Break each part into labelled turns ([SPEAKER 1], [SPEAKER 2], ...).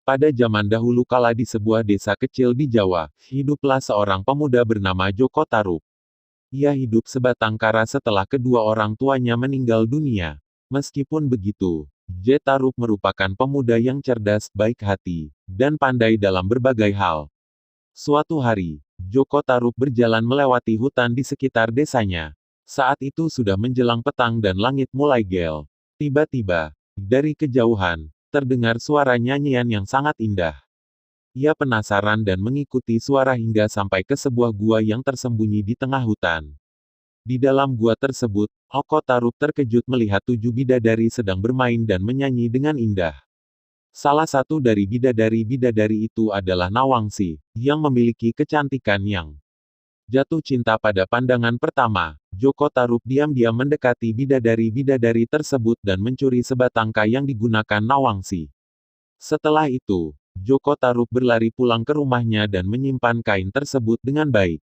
[SPEAKER 1] Pada zaman dahulu kala di sebuah desa kecil di Jawa, hiduplah seorang pemuda bernama Joko Tarub. Ia hidup sebatang kara setelah kedua orang tuanya meninggal dunia. Meskipun begitu, J. Tarub merupakan pemuda yang cerdas, baik hati, dan pandai dalam berbagai hal. Suatu hari, Joko Tarub berjalan melewati hutan di sekitar desanya. Saat itu sudah menjelang petang dan langit mulai gel. Tiba-tiba, dari kejauhan, terdengar suara nyanyian yang sangat indah. Ia penasaran dan mengikuti suara hingga sampai ke sebuah gua yang tersembunyi di tengah hutan. Di dalam gua tersebut, Joko Tarub terkejut melihat 7 bidadari sedang bermain dan menyanyi dengan indah. Salah satu dari bidadari-bidadari itu adalah Nawangsi, yang memiliki kecantikan yang jatuh cinta pada pandangan pertama. Joko Tarub diam-diam mendekati bidadari-bidadari tersebut dan mencuri sebatang kain yang digunakan Nawangsi. Setelah itu, Joko Tarub berlari pulang ke rumahnya dan menyimpan kain tersebut dengan baik.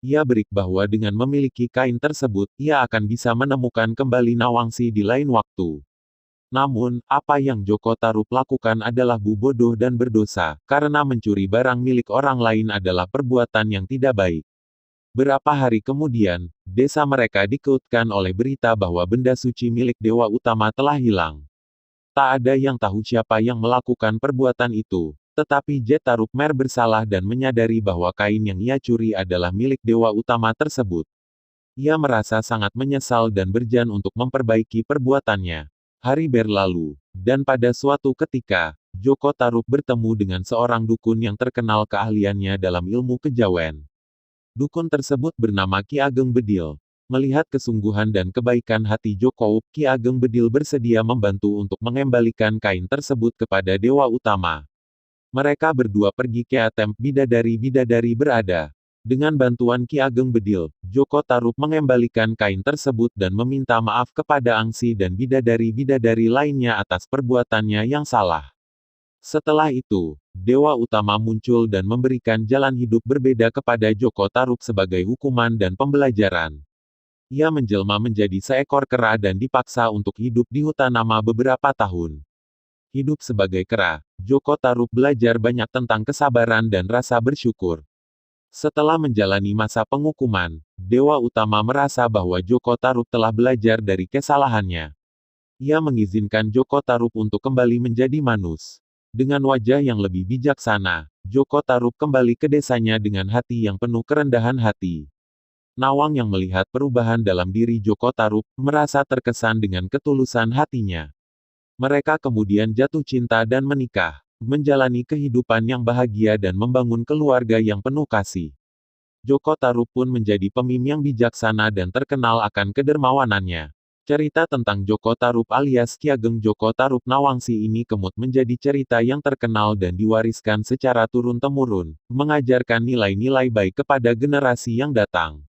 [SPEAKER 1] Ia berik bahwa dengan memiliki kain tersebut, ia akan bisa menemukan kembali Nawangsi di lain waktu. Namun, apa yang Joko Tarub lakukan adalah bodoh dan berdosa, karena mencuri barang milik orang lain adalah perbuatan yang tidak baik. Berapa hari kemudian, desa mereka dikeutkan oleh berita bahwa benda suci milik Dewa Utama telah hilang. Tak ada yang tahu siapa yang melakukan perbuatan itu, tetapi J. Tarub bersalah dan menyadari bahwa kain yang ia curi adalah milik Dewa Utama tersebut. Ia merasa sangat menyesal dan berjan untuk memperbaiki perbuatannya. Hari berlalu, dan pada suatu ketika, Joko Tarub bertemu dengan seorang dukun yang terkenal keahliannya dalam ilmu kejawen. Dukun tersebut bernama Ki Ageng Bedil. Melihat kesungguhan dan kebaikan hati Joko, Ki Ageng Bedil bersedia membantu untuk mengembalikan kain tersebut kepada Dewa Utama. Mereka berdua pergi ke tempat bidadari-bidadari berada. Dengan bantuan Ki Ageng Bedil, Joko Tarub mengembalikan kain tersebut dan meminta maaf kepada Angsi dan bidadari-bidadari lainnya atas perbuatannya yang salah. Setelah itu, Dewa Utama muncul dan memberikan jalan hidup berbeda kepada Joko Tarub sebagai hukuman dan pembelajaran. Ia menjelma menjadi seekor kera dan dipaksa untuk hidup di hutan nama beberapa tahun. Hidup sebagai kera, Joko Tarub belajar banyak tentang kesabaran dan rasa bersyukur. Setelah menjalani masa penghukuman, Dewa Utama merasa bahwa Joko Tarub telah belajar dari kesalahannya. Ia mengizinkan Joko Tarub untuk kembali menjadi manus. Dengan wajah yang lebih bijaksana, Joko Tarub kembali ke desanya dengan hati yang penuh kerendahan hati. Nawang yang melihat perubahan dalam diri Joko Tarub, merasa terkesan dengan ketulusan hatinya. Mereka kemudian jatuh cinta dan menikah, menjalani kehidupan yang bahagia dan membangun keluarga yang penuh kasih. Joko Tarub pun menjadi pemimpin yang bijaksana dan terkenal akan kedermawanannya. Cerita tentang Joko Tarub alias Ki Ageng Joko Tarub Nawangsi ini kemud menjadi cerita yang terkenal dan diwariskan secara turun-temurun, mengajarkan nilai-nilai baik kepada generasi yang datang.